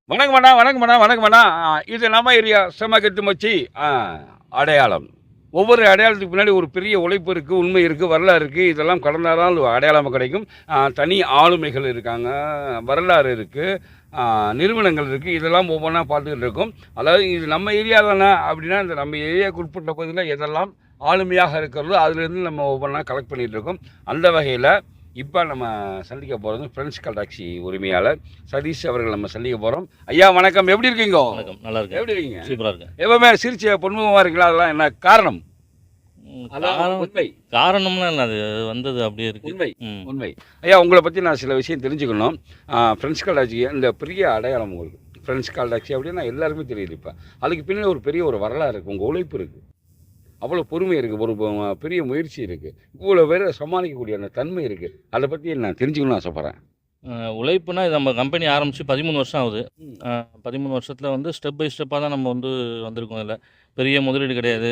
வணக்கம் அண்ணா, வணக்கம் அண்ணா, வணக்கம் அண்ணா. இது நம்ம ஏரியா செமகெட்டு மச்சி அடையாளம். ஒவ்வொரு அடையாளத்துக்கு பின்னாடி ஒரு பெரிய உழைப்பு இருக்கு, உண்மை இருக்கு, வரலாறு இருக்கு. இதெல்லாம் கடந்தா தான் அடையாளம் கிடைக்கும். தனி ஆளுமைகள் இருக்காங்க, வரலாறு இருக்கு, நிறுவனங்கள் இருக்கு. இதெல்லாம் ஒவ்வொன்றா பார்த்துக்கிட்டு இருக்கோம். அதாவது இது நம்ம ஏரியா தானே அப்படின்னா, இந்த நம்ம ஏரியாவுக்கு உட்பட்ட பகுதியில் எதெல்லாம் ஆளுமையாக இருக்கிறதோ அதிலிருந்து நம்ம ஒவ்வொன்றா கலெக்ட் பண்ணிகிட்டு இருக்கோம். அந்த வகையில் இப்போ நம்ம சந்திக்க போகிறது ஃப்ரெண்ட்ஸ் கால் டாக்ஸி உரிமையாளர் சதீஷ் அவர்கள் நம்ம சந்திக்க போகிறோம். ஐயா வணக்கம், எப்படி இருக்கீங்க? வணக்கம், நல்லா இருக்கேன். எப்படி இருக்கீங்க? சூப்பராக இருக்கேன். எப்பவுமே சிரிச்ச பொன்முகமாக இருக்கீங்களா? அதெல்லாம் என்ன காரணம்? அதான் உண்மை. காரணம்னா என்ன, அது வந்தது அப்படியே இருக்கு. உண்மை உண்மை. ஐயா உங்களை பற்றி நான் சில விஷயம் தெரிஞ்சுக்கணும். ஃப்ரெண்ட்ஸ் கால் டாக்ஸி இந்த பெரிய அடையாளம் உங்களுக்கு. ஃப்ரெண்ட்ஸ் கால் டாக்ஸி அப்படின்னா எல்லாருமே தெரியுது. இப்போ அதுக்கு பின்னாடி ஒரு பெரிய ஒரு வரலாறு இருக்குது, உங்கள் உழைப்பு இருக்குது, அவ்வளோ பொறுமை இருக்குது, ஒரு பெரிய முயற்சி இருக்குது, இவ்வளோ பேரை சமாளிக்கக்கூடிய அந்த தன்மை இருக்குது. அதை பற்றி நான் தெரிஞ்சுக்கணும்னு ஆசைப்பட்றேன். உழைப்புனா இது நம்ம கம்பெனி ஆரம்பித்து 13 வருஷம் ஆகுது. 13 வருஷத்தில் வந்து ஸ்டெப் பை ஸ்டெப்பாக தான் நம்ம வந்து வந்திருக்கோம். இதில் பெரிய முதலீடு கிடையாது,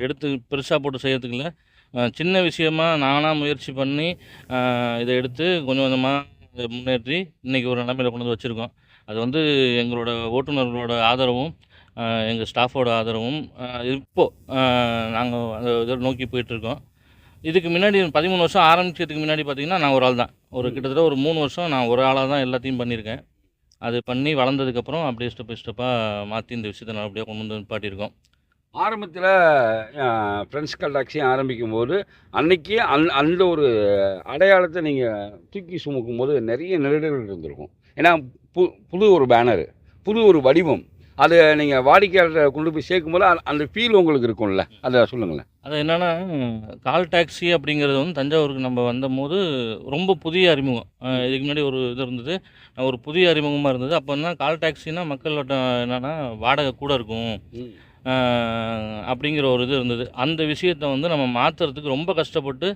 எடுத்து பெருசாக போட்டு செய்யறதுக்கு இல்லை. சின்ன விஷயமா நானாக முயற்சி பண்ணி இதை எடுத்து கொஞ்சம் கொஞ்சமாக முன்னேற்றி இன்றைக்கி ஒரு நிலைமையில் கொண்டு வந்து வச்சுருக்கோம். அது வந்து எங்களோட ஓட்டுநர்களோட ஆதரவும் எங்கள் ஸ்டாஃபோட ஆதரவும் இப்போது நாங்கள் அந்த இதை நோக்கி போயிட்டுருக்கோம். இதுக்கு முன்னாடி 13 வருஷம் ஆரம்பிக்கிறதுக்கு முன்னாடி பார்த்திங்கன்னா நான் ஒரு ஆள் தான். கிட்டத்தட்ட ஒரு 3 வருஷம் நான் ஒரு ஆளாக தான் எல்லாத்தையும் பண்ணியிருக்கேன். அது பண்ணி வளர்ந்ததுக்கப்புறம் அப்படியே ஸ்டெப் பை ஸ்டெப்பாக மாற்றி இந்த விஷயத்தை நல்லபடியாக கொண்டு வந்து நிப்பாட்டியிருக்கோம். ஆரம்பத்தில் ஃப்ரெண்ட்ஸ் கால் டாக்ஸி ஆரம்பிக்கும் போது அன்னைக்கு அந்த ஒரு அடையாளத்தை நீங்கள் தூக்கி சுமக்கும் போது நிறைய நெருடல்கள் இருந்திருக்கும். ஏன்னா புது ஒரு பேனரு, புது ஒரு வடிவம், அது நீங்கள் வாடிக்கையாளரை கொண்டு போய் சேர்க்கும்போது அந்த ஃபீல் உங்களுக்கு இருக்கும்ல, அதை சொல்லுங்களேன். அது என்னென்னா, கால் டாக்ஸி அப்படிங்கிறது வந்து தஞ்சாவூருக்கு நம்ம வந்தபோது ரொம்ப புதிய அறிமுகம். இதுக்கு முன்னாடி ஒரு இது இருந்தது, ஒரு புதிய அறிமுகமாக இருந்தது. அப்போ என்ன கால் டாக்ஸினா மக்கள்கிட்ட என்னென்னா வாடகை கூட இருக்கும் அப்படிங்கிற ஒரு இது இருந்தது. அந்த விஷயத்தை வந்து நம்ம மாற்றுறதுக்கு ரொம்ப கஷ்டப்பட்டு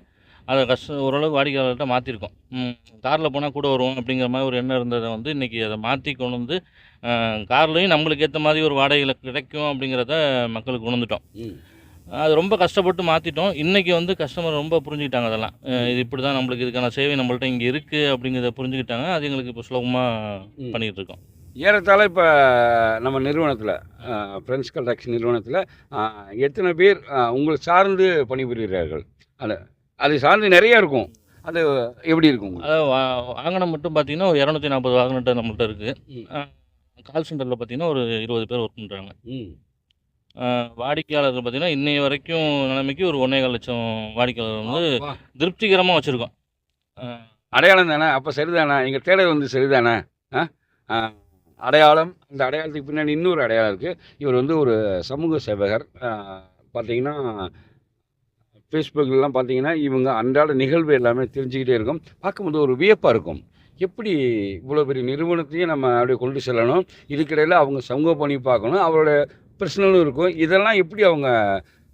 அதை ஓரளவுக்கு வாடிக்கையாளர்கிட்ட மாற்றிருக்கோம். காரில் போனால் கூட வருவோம் அப்படிங்கிற மாதிரி ஒரு எண்ணம் இருந்ததை வந்து இன்றைக்கி அதை மாற்றி கொண்டு வந்து கார்லேயும் நம்மளுக்கு ஏற்ற மாதிரி ஒரு வாடகையில் கிடைக்கும் அப்படிங்கிறத மக்களுக்கு உணர்ந்துட்டோம். அது ரொம்ப கஷ்டப்பட்டு மாற்றிட்டோம். இன்றைக்கி வந்து கஸ்டமர் ரொம்ப புரிஞ்சுக்கிட்டாங்க. அதெல்லாம் இது இப்படி தான், நம்மளுக்கு இதுக்கான சேவை நம்மள்ட்ட இங்கே இருக்குது அப்படிங்கிறத புரிஞ்சுக்கிட்டாங்க. அது எங்களுக்கு இப்போ சுலபமாக பண்ணிக்கிட்டு இருக்கோம். ஏறத்தாழ இப்போ நம்ம நிறுவனத்தில் ஃப்ரெண்ட்ஸ் கால் டாக்ஸி நிறுவனத்தில் எத்தனை பேர் உங்களை சார்ந்து பணிபுரிகிறார்கள்? அது சார்ந்து நிறையா இருக்கும். அது எப்படி இருக்கும்? அதாவது வாகனம் மட்டும் பார்த்திங்கன்னா ஒரு 240 வாகனத்தை நம்மள்ட்ட இருக்குது. கால் சென்டரில் பார்த்திங்கன்னா ஒரு 20 பேர் ஒர்க் பண்ணுறாங்க. வாடிக்கையாளர்கள் பார்த்திங்கன்னா இன்னைய வரைக்கும் நிலைமைக்கு ஒரு 1.25 லட்சம் வாடிக்கையாளர்கள் வந்து திருப்திகரமாக வச்சுருக்கோம். அடையாளம் தானே, அப்போ சரிதானே, எங்கள் தேடல் வந்து சரிதானே. அடையாளம், இந்த அடையாளத்துக்கு பின்னாடி இன்னொரு அடையாளம் இருக்குது. இவர் வந்து ஒரு சமூக சேவகர். பார்த்திங்கன்னா ஃபேஸ்புக்கிலலாம் பார்த்திங்கன்னா இவங்க அன்றாட நிகழ்வு எல்லாமே தெரிஞ்சுக்கிட்டே இருக்கும். பார்க்கும்போது ஒரு வியப்பாக இருக்கும். எப்படி இவ்வளோ பெரிய நிறுவனத்தையும் நம்ம அப்படியே கொண்டு செல்லணும், இதுக்கிடையில் அவங்க சமூக பணி பார்க்கணும், அவரோட பர்சனலும் இருக்கும். இதெல்லாம் எப்படி அவங்க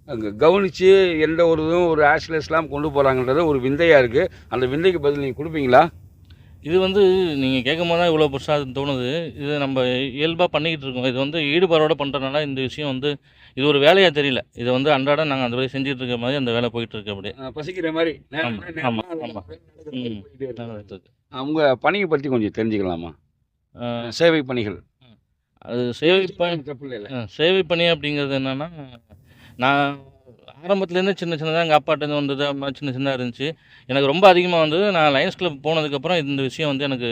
அங்கே கவனித்து எந்த ஒரு இதுவும் ஒரு ஆஷ்லெஸ்லாம் கொண்டு போகிறாங்கன்றது ஒரு விந்தையாக இருக்குது. அந்த விந்தைக்கு பதில் நீங்கள் கொடுப்பீங்களா? இது வந்து நீங்கள் கேட்கும்போது தான் இவ்வளோ பெருசாக தோணுது. இது நம்ம இயல்பாக பண்ணிக்கிட்டு இருக்கோம். இது வந்து ஈடுபாடோடு பண்ணுறதுனால இந்த விஷயம் வந்து இது ஒரு வேலையாக தெரியல. இதை வந்து அன்றாட நாங்கள் அந்த வேலையை செஞ்சுட்டு இருக்க மாதிரி அந்த வேலை போயிட்டுருக்கு. அப்படியே பசிக்கிற மாதிரி. ஆமாம் ஆமாம். அவங்க பணியை பற்றி கொஞ்சம் தெரிஞ்சுக்கலாமா? சேவை பணிகள். அது சேவை பணி அப்படிங்கிறது என்னென்னா, நான் ஆரம்பத்துலேருந்து சின்ன சின்னதாக எங்கள் அப்பாட்டேருந்து வந்தது, சின்ன சின்னதாக இருந்துச்சு. எனக்கு ரொம்ப அதிகமாக வந்தது நான் லயன்ஸ் கிளப் போனதுக்கப்புறம் இந்த விஷயம் வந்து எனக்கு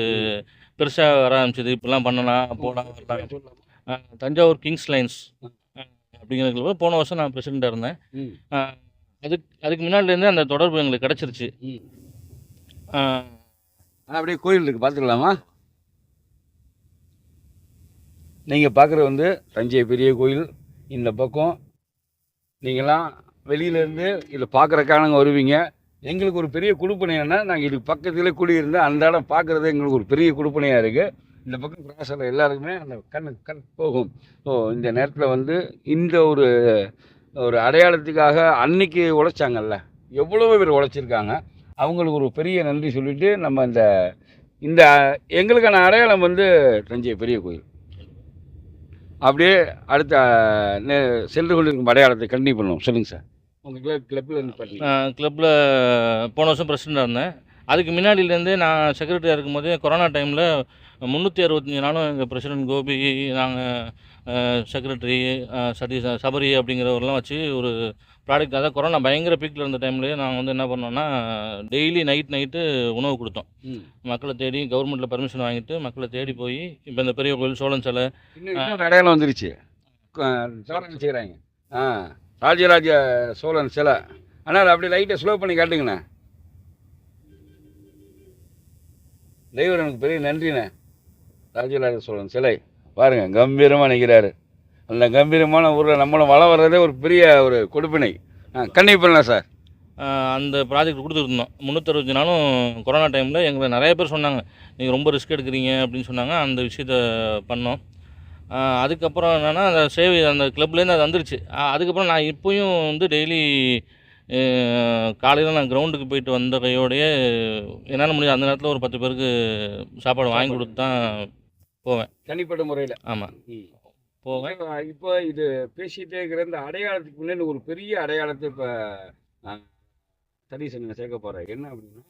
பெருசாக வர ஆரம்பிச்சிது. இப்படிலாம் பண்ணலாம், போகலாம், வரலாம். தஞ்சாவூர் கிங்ஸ் லைன்ஸ் அப்படிங்கிறதுக்கு போன வருஷம் நான் பிரசிடெண்ட்டாக இருந்தேன். அதுக்கு முன்னாடிலேருந்து அந்த தொடர்பு எங்களுக்கு கிடச்சிருச்சு. அப்படியே கோயில் இருக்குது, பார்த்துக்கலாமா? நீங்கள் பார்க்குறது வந்து தஞ்சை பெரிய கோயில். இந்த பக்கம் நீங்களாம் வெளியிலேருந்து இதை பார்க்குறக்கானங்க வருவீங்க. எங்களுக்கு ஒரு பெரிய கொடுப்பனை என்னென்னா, நாங்கள் இதுக்கு பக்கத்தில் குடியிருந்து அந்த இடம் பார்க்குறது எங்களுக்கு ஒரு பெரிய கொடுப்பனையாக இருக்குது. இந்த பக்கம் கிராஸில் எல்லாருக்குமே அந்த கண் போகும். ஸோ இந்த நேரத்தில் வந்து இந்த ஒரு அடையாளத்துக்காக அன்னைக்கு உழைச்சாங்கல்ல, எவ்வளோ பேர் உழைச்சிருக்காங்க, அவங்களுக்கு ஒரு பெரிய நன்றி சொல்லிவிட்டு நம்ம இந்த எங்களுக்கான அடையாளம் வந்து தஞ்சை பெரிய கோயில். அப்படியே அடுத்த சென்று கொண்டிருக்கும் அடையாளத்தை கண்டினியூ பண்ணுவோம். சொல்லுங்கள் சார். உங்கள் கிளப்பில் கிளப்பில் போன வருஷம் பிரசிடெண்ட்டாக இருந்தேன். அதுக்கு முன்னாடியிலேருந்தே நான் செக்ரட்டரியாக இருக்கும்போதே கொரோனா டைமில் 365 நாளும் எங்கள் பிரசிடென்ட் கோபி, நாங்கள் செக்ரட்டரி சதீஷ், சபரி அப்படிங்கிறவரெல்லாம் வச்சு ஒரு ப்ராடக்ட், அதாவது கொரோனா பயங்கர பீக்கில் இருந்த டைம்லேயே நாங்கள் வந்து என்ன பண்ணோம்னா, டெய்லி நைட்டு உணவு கொடுத்தோம். ம். மக்களை தேடி கவர்மெண்ட்டில் பர்மிஷன் வாங்கிட்டு மக்களை தேடி போய் இப்போ இந்த பெரிய கோயில் சோழன் சிலை. இன்னொரு அடையாளம் வந்துருச்சு. சோழன் செய்கிறாங்க. ஆ, ராஜராஜ சோழன் சிலை. ஆனால் அப்படி லைட்டை ஸ்லோ பண்ணி காட்டுங்கண்ணே. தெய்வர் எனக்கு பெரிய நன்றிண்ணே. ராஜராஜ சோழன் சிலை பாருங்க, கம்பீரமாக நிற்கிறாரு. அந்த கம்பீரமான ஊரில் நம்மளும் வளம் வர்றதே ஒரு பெரிய ஒரு கொடுப்பினை. கண்டிப்பாக பண்ணலாம் சார். அந்த ப்ராஜெக்ட் கொடுத்துருந்தோம் 365 நாளும். கொரோனா டைமில் எங்களை நிறைய பேர் சொன்னாங்க, நீங்கள் ரொம்ப ரிஸ்க் எடுக்கிறீங்க அப்படின்னு சொன்னாங்க. அந்த விஷயத்த பண்ணோம். அதுக்கப்புறம் என்னென்னா, அந்த சேவை அந்த கிளப்லேருந்து அது வந்துருச்சு. அதுக்கப்புறம் நான் இப்போயும் வந்து டெய்லி காலையில் நான் கிரவுண்டுக்கு போயிட்டு வந்த கையோடையே என்னால் முடியும் அந்த நேரத்தில் ஒரு 10 பேருக்கு சாப்பாடு வாங்கி கொடுத்து தான் போவேன். தனிப்பட்ட முறையில். ஆமாம், போவேன். இப்போ இது பேசிகிட்டே இருக்கிற இந்த அடையாளத்துக்கு முன்னாடி ஒரு பெரிய அடையாளத்தை இப்போ சதீஷன் சேர்க்க போகிறேன். என்ன அப்படின்னா,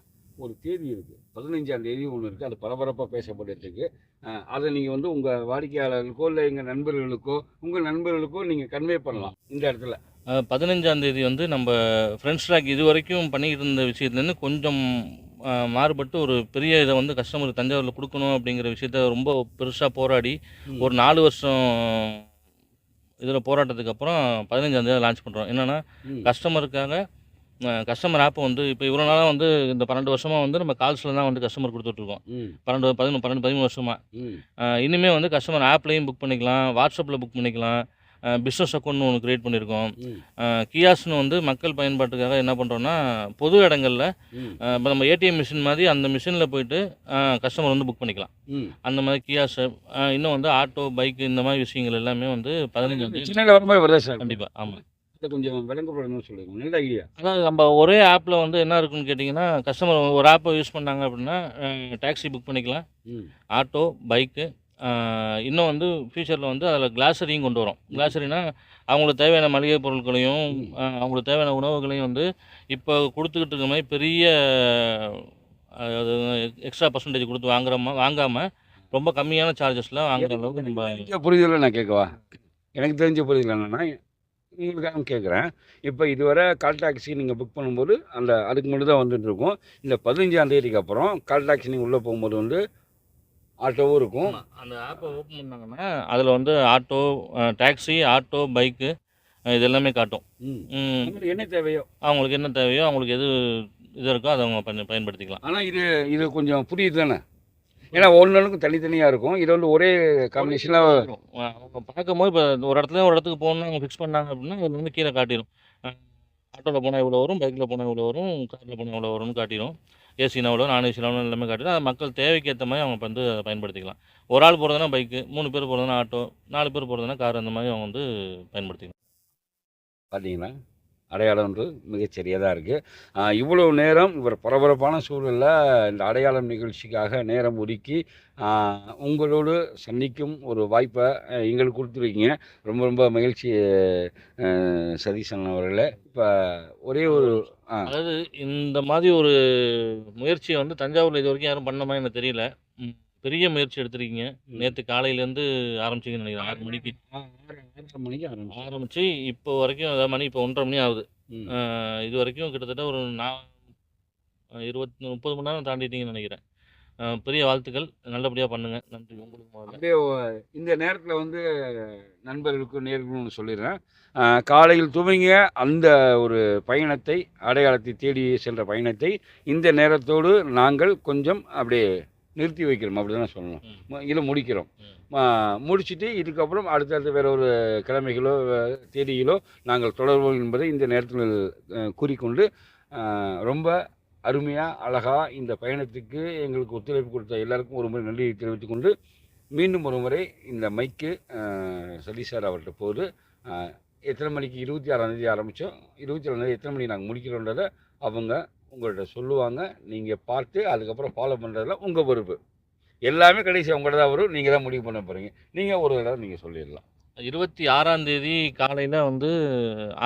ஒரு தேதி இருக்குது, 15ஆம் தேதி ஒன்று இருக்குது. அது பரபரப்பாக பேசப்பட்டுருக்கு. அதை நீங்கள் வந்து உங்கள் வாடிக்கையாளர்களுக்கோ இல்லை எங்கள் நண்பர்களுக்கோ உங்கள் நண்பர்களுக்கோ நீங்கள் கன்வே பண்ணலாம் இந்த இடத்துல. 15ஆம் தேதி வந்து நம்ம ஃப்ரெண்ட்ஸ் ட்ராக் இது வரைக்கும் பண்ணிக்கிட்டு இருந்த விஷயத்துலேருந்து கொஞ்சம் மாறுபட்டு ஒரு பெரிய இதை வந்து கஸ்டமருக்கு தஞ்சாவூரில் கொடுக்கணும் அப்படிங்கிற விஷயத்த ரொம்ப பெருசாக போராடி ஒரு 4 வருஷம் இதில் போராட்டத்துக்கு அப்புறம் 15ஆம் தேதி லான்ச் பண்ணுறோம். என்னென்னா, கஸ்டமருக்காக கஸ்டமர் ஆப்பை வந்து இப்போ இவ்வளோ நாளாக வந்து இந்த 12 வருஷமாக வந்து நம்ம கால்ஸில் தான் வந்து கஸ்டமர் கொடுத்துட்ருக்கோம். 13 வருஷமாக. இனிமேல் வந்து கஸ்டமர் ஆப்லேயும் புக் பண்ணிக்கலாம், வாட்ஸ்அப்பில் புக் பண்ணிக்கலாம். பிஸ்னஸ் அக்கௌண்ட்னு ஒன்று க்ரியேட் பண்ணியிருக்கோம். கியாஸ்னு வந்து மக்கள் பயன்பாட்டுக்காக என்ன பண்ணுறோன்னா, பொது இடங்களில் இப்போ நம்ம ஏடிஎம் மிஷின் மாதிரி அந்த மிஷினில் போயிட்டு கஸ்டமர் வந்து புக் பண்ணிக்கலாம். அந்த மாதிரி கியாஸ், இன்னும் வந்து ஆட்டோ, பைக்கு, இந்த மாதிரி விஷயங்கள் எல்லாமே வந்து 15ஆம் தேதி சின்ன வரும்போது வருதா சார்? கண்டிப்பாக. ஆமாம், இதை கொஞ்சம் விளங்கப்படணும்னு சொல்லுங்கள். நல்ல ஐடியா. அதாவது நம்ம ஒரே ஆப்பில் வந்து என்ன இருக்குன்னு கேட்டிங்கன்னா, கஸ்டமர் ஒரு ஆப்பை யூஸ் பண்ணாங்க அப்படின்னா டாக்ஸி புக் பண்ணிக்கலாம், ஆட்டோ, பைக்கு. இன்னும் வந்து ஃபியூச்சரில் வந்து அதில் கிளாஸரியும் கொண்டு வரோம். கிளாஸரினா அவங்களுக்கு தேவையான மளிகை பொருட்களையும் அவங்களுக்கு தேவையான உணவுகளையும் வந்து இப்போ கொடுத்துக்கிட்டு இருக்க மாதிரி பெரிய அது எக்ஸ்ட்ரா பர்சன்டேஜ் கொடுத்து வாங்காமல் ரொம்ப கம்மியான சார்ஜஸில் வாங்குற அளவுக்கு நம்ம புரிதலை நான் கேட்கவா? எனக்கு தெரிஞ்ச புரிதல் என்னென்னா, உங்களுக்காக கேட்குறேன். இப்போ இதுவரை கால் டாக்ஸி நீங்கள் புக் பண்ணும்போது அதுக்கு மட்டும் தான் வந்துட்டு இருக்கும். இந்த 15ஆம் தேதிக்கு அப்புறம் கால் டாக்ஸி நீங்கள் உள்ளே போகும்போது வந்து ஆட்டோவும் இருக்கும். அந்த ஆப்பை ஓப்பன் பண்ணாங்கன்னா அதில் வந்து ஆட்டோ, டாக்ஸி, ஆட்டோ, பைக்கு இது எல்லாமே காட்டும். உங்களுக்கு என்ன தேவையோ அவங்களுக்கு எது இது இருக்கோ அதை அவங்க பயன்படுத்திக்கலாம். ஆனால் இது கொஞ்சம் புரியுது தானே? ஏன்னா ஒன்றுக்கும் தனித்தனியாக இருக்கும். இது வந்து ஒரே காம்பினேஷனில் அவங்க பார்க்கும்போது இப்போ ஒரு இடத்துக்கு போகணுன்னு அவங்க ஃபிக்ஸ் பண்ணாங்க அப்படின்னா அதில் வந்து கீழே காட்டிடும். ஆட்டோவில் போனால் இவ்வளோ வரும், பைக்கில் போனால் இவ்வளோ வரும், காரில் போனால் இவ்வளோ வரும்னு காட்டிடும். ஏசினா எவ்வளோ, நான் ஏசினா எவ்வளோ எல்லாமே காட்டிடும். அது மக்கள் தேவைக்கு ஏற்ற மாதிரி அவங்க வந்து அதை பயன்படுத்திக்கலாம். ஒரு ஆள் போகிறதுனா பைக்கு, 3 பேர் போகிறதுனா ஆட்டோ, 4 பேர் போகிறதுனா கார், அந்த மாதிரி அவங்க வந்து பயன்படுத்திக்கலாம். பார்த்தீங்களா, அடையாளம்ன்று மிகச்சரியாக தான் இருக்குது. இவ்வளோ நேரம் இவர் பரபரப்பான சூழலில் இந்த அடையாளம் நிகழ்ச்சிக்காக நேரம் ஒதுக்கி உங்களோடு சந்திக்கும் ஒரு வாய்ப்பை எங்களுக்கு கொடுத்துருக்கீங்க. ரொம்ப ரொம்ப மகிழ்ச்சி சதீஷன் அவர்களே. இப்போ ஒரே ஒரு அதாவது இந்த மாதிரி ஒரு முயற்சியை வந்து தஞ்சாவூரில் இது வரைக்கும் யாரும் பண்ண மாதிரி எனக்கு தெரியல. பெரிய முயற்சி எடுத்திருக்கீங்க. நேற்று காலையிலேருந்து ஆரம்பிச்சிங்கன்னு நினைக்கிறேன். 6 மணிக்கு 6 மணிக்கு ஆரம்பித்து இப்போ வரைக்கும், அதாவது மணி இப்போ 1:30 மணி ஆகுது. இது வரைக்கும் கிட்டத்தட்ட ஒரு 30 மணி நேரம் தாண்டிட்டீங்கன்னு நினைக்கிறேன். பெரிய வாழ்த்துக்கள், நல்லபடியாக பண்ணுங்கள். நன்றி உங்களுக்கு. அப்படியே இந்த நேரத்தில் வந்து நண்பர்களுக்கும் நேர்களும் சொல்லிடுறேன். காலையில் துவங்கிய அந்த ஒரு பயணத்தை, அடையாளத்தை தேடி சென்ற பயணத்தை இந்த நேரத்தோடு நாங்கள் கொஞ்சம் அப்படியே நிறுத்தி வைக்கிறோம், அப்படி தானே சொல்லணும். இதை முடிக்கிறோம். முடிச்சுட்டு இதுக்கப்புறம் அடுத்தடுத்து வேறு ஒரு கிழமைகளோ தேதிகளோ நாங்கள் தொடர்வோம் என்பதை இந்த நேரத்தில் கூறிக்கொண்டு, ரொம்ப அருமையாக அழகாக இந்த பயணத்துக்கு எங்களுக்கு ஒத்துழைப்பு கொடுத்த எல்லாருக்கும் ஒரு முறை நன்றியை தெரிவித்துக் கொண்டு, மீண்டும் ஒரு முறை இந்த மைக்கு சதீஷ் சார் அவர்கிட்ட போகுது. எத்தனை மணிக்கு 26ஆம் தேதி ஆரம்பித்தோம், 27ஆம் தேதி எத்தனை மணிக்கு நாங்கள் முடிக்கிறோன்றதை அவங்க உங்கள்கிட்ட சொல்லுவாங்க. நீங்கள் பார்த்து அதுக்கப்புறம் ஃபாலோ பண்ணுறதுல உங்கள் பொறுப்பு. எல்லாமே கடைசி உங்கள்கிட்ட தான் வரும். நீங்கள் தான் முடிவு பண்ண போகிறீங்க. நீங்கள் ஒரு தடவை நீங்கள் சொல்லிடலாம். 26ஆம் தேதி காலையில் வந்து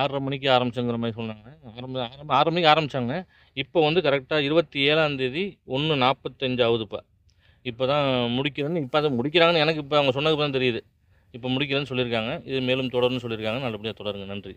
6:30 மணிக்கு ஆரம்பிச்சோங்கிற மாதிரி சொன்னாங்க. 6 மணிக்கு ஆரம்பிச்சாங்க. இப்போ வந்து கரெக்ட்டா 27ஆம் தேதி 1:45 ஆகுதுப்பா. இப்போ தான் முடிக்கிறேன்னு இப்ப அத முடிக்கிறாங்கன்னு எனக்கு இப்ப அவங்க சொன்னதுக்கு தான் தெரியுது. இப்போ முடிக்கிறேன்னு சொல்லியிருக்காங்க. இது மேலும் தொடரும்னு சொல்லியிருக்காங்க. நல்லபடியா தொடருங்க. நன்றி.